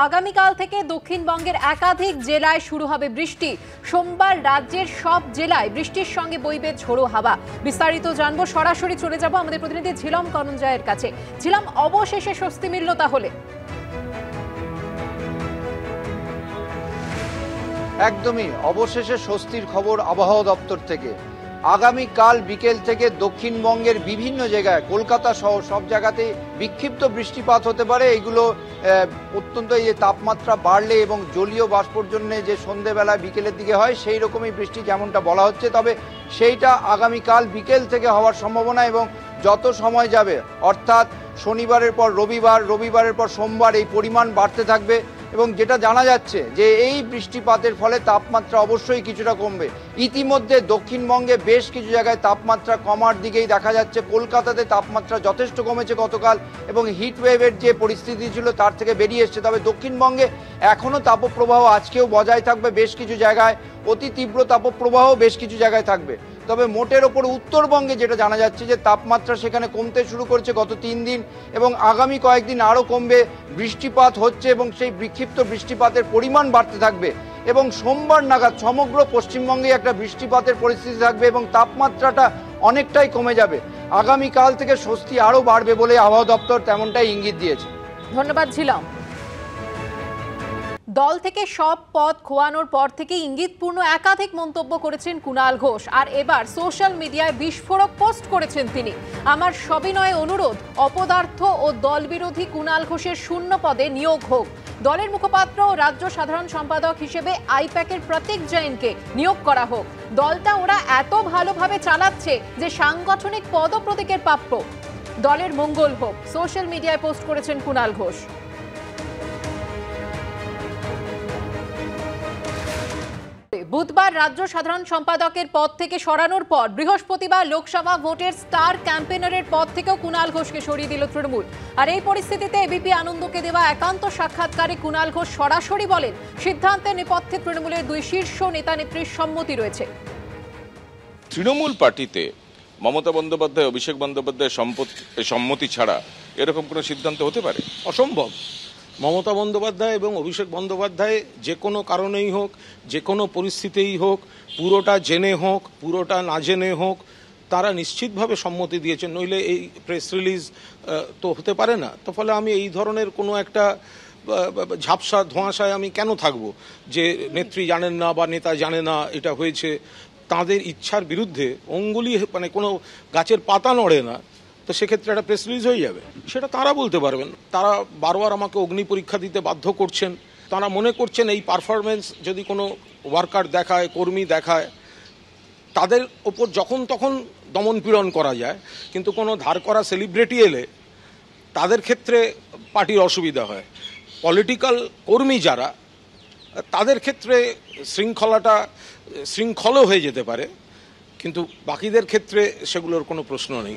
আগামীকাল থেকে দক্ষিণবঙ্গের একাধিক জেলায় শুরু হবে বৃষ্টি। সোমবার রাজ্যের সব জেলায় বৃষ্টির সঙ্গে বইবে ঝোড়ো হাওয়া। বিস্তারিত জানবো, সরাসরি চলে যাব আমাদের প্রতিনিধি ঝিলম কনঞ্জয়ের কাছে। ঝিলম, অবশেষে স্বস্তি মিলল তাহলে? একদমই অবশেষে স্বস্তির খবর আবহাওয়া দপ্তর থেকে। আগামীকাল বিকেল থেকে দক্ষিণবঙ্গের বিভিন্ন জায়গায়, কলকাতা সহ সব জায়গাতেই বিক্ষিপ্ত বৃষ্টিপাত হতে পারে। এইগুলো অত্যন্ত এই যে তাপমাত্রা বাড়লে এবং জলীয় বাষ্পর জন্য যে সন্ধেবেলায় বিকেলের দিকে হয় সেই রকমই বৃষ্টি যেমনটা বলা হচ্ছে, তবে সেইটা আগামীকাল বিকেল থেকে হওয়ার সম্ভাবনা। এবং যত সময় যাবে, অর্থাৎ শনিবারের পর রবিবার, রবিবারের পর সোমবার এই পরিমাণ বাড়তে থাকবে। এবং যেটা জানা যাচ্ছে যে এই বৃষ্টিপাতের ফলে তাপমাত্রা অবশ্যই কিছুটা কমবে। ইতিমধ্যে দক্ষিণবঙ্গে বেশ কিছু জায়গায় তাপমাত্রা কমার দিকেই দেখা যাচ্ছে। কলকাতাতে তাপমাত্রা যথেষ্ট কমেছে গতকাল এবং হিটওয়েভের যে পরিস্থিতি ছিল তার থেকে বেরিয়ে এসছে। তবে দক্ষিণবঙ্গে এখনও তাপপ্রবাহ আজকেও বজায় থাকবে। বেশ কিছু জায়গায় অতি তীব্র তাপপ্রবাহ বেশ কিছু জায়গায় থাকবে। তবে মোটের ওপর উত্তরবঙ্গে যেটা জানা যাচ্ছে যে তাপমাত্রা সেখানে কমতে শুরু করেছে গত 3 দিন এবং আগামী কয়েকদিন আরও কমবে। বৃষ্টিপাত হচ্ছে এবং সেই বিক্ষিপ্ত বৃষ্টিপাতের পরিমাণ বাড়তে থাকবে এবং সোমবার নাগাদ সমগ্র পশ্চিমবঙ্গে একটা বৃষ্টিপাতের পরিস্থিতি থাকবে এবং তাপমাত্রাটা অনেকটাই কমে যাবে। আগামীকাল থেকে স্বস্তি আরও বাড়বে বলে আবহাওয়া দপ্তর তেমনটাই ইঙ্গিত দিয়েছে। ধন্যবাদ ঝিলম। দল থেকে সব পদ খোয়ানোর পর থেকে ইঙ্গিতপূর্ণ একাধিক মন্তব্য করেছেন কুণাল ঘোষ। আর এবার সোশ্যাল মিডিয়ায় বিস্ফোরক পোস্ট করেছেন তিনি। আমার সবিনয় অনুরোধ, অপদার্থ ও দলবিরোধী কুণাল ঘোষের শূন্য পদে নিয়োগ হোক। দলের মুখপাত্র ও রাজ্য সাধারণ সম্পাদক হিসেবে আইপ্যাকের প্রতীক জৈনকে নিয়োগ করা হোক। দলটা ওরা এত ভালোভাবে চালাচ্ছে যে সাংগঠনিক পদ প্রতীকের প্রাপ্য। দলের মঙ্গল হোক, সোশ্যাল মিডিয়ায় পোস্ট করেছেন কুণাল ঘোষ। বুধবার রাজ্য সাধারণ সম্পাদকের পদ থেকে সরানোর পর বৃহস্পতিবার লোকসভা ভোটের স্টার ক্যাম্পেনারের পদ থেকেও কুণাল ঘোষকে সরিয়ে দিল তৃণমূল। আর এই পরিস্থিতিতে এবিপি আনন্দকে দেওয়া একান্ত সাক্ষাৎকারে কুণাল ঘোষ সরাসরি বলেন, সিদ্ধান্তের নেপথ্যে তৃণমূলের 2 শীর্ষ নেতা নেত্রীর সম্মতি রয়েছে। তৃণমূল পার্টিতে মমতা বন্দ্যোপাধ্যায়, অভিষেক বন্দ্যোপাধ্যায়ের সম্মতি ছাড়া এরকম কোনো সিদ্ধান্ত হতে পারে? অসম্ভব। মমতা বন্দ্যোপাধ্যায় এবং অভিষেক বন্দ্যোপাধ্যায় যে কোনো কারণেই হোক, যে কোনো পরিস্থিতিই হোক, পুরোটা জেনে হোক, পুরোটা না জেনে হোক, তারা নিশ্চিতভাবে সম্মতি দিয়েছেন, নইলে এই প্রেস রিলিজ তো হতে পারে না। তো ফলে আমি এই ধরনের কোনো একটা ঝাপসা ধোঁয়াশায় আমি কেন থাকব যে নেত্রী জানেন না বা নেতা জানে না এটা হয়েছে। তাদের ইচ্ছার বিরুদ্ধে অঙ্গুলি, মানে কোনো গাছের পাতা নড়ে না, তো সেক্ষেত্রে একটা প্রেস রিলিজ হয়ে যাবে, সেটা তারা বলতে পারবেন। তারা বারবার আমাকে অগ্নি পরীক্ষা দিতে বাধ্য করছেন। তারা মনে করছেন এই পারফরমেন্স যদি কোনো ওয়ার্কার দেখায়, কর্মী দেখায়, তাদের ওপর যখন তখন দমনপীড়ন করা যায়, কিন্তু কোনো ধার করা সেলিব্রিটি এলে তাদের ক্ষেত্রে পার্টির অসুবিধা হয়। পলিটিক্যাল কর্মী যারা, তাদের ক্ষেত্রে শৃঙ্খলও হয়ে যেতে পারে, কিন্তু বাকিদের ক্ষেত্রে সেগুলোর কোনো প্রশ্ন নেই।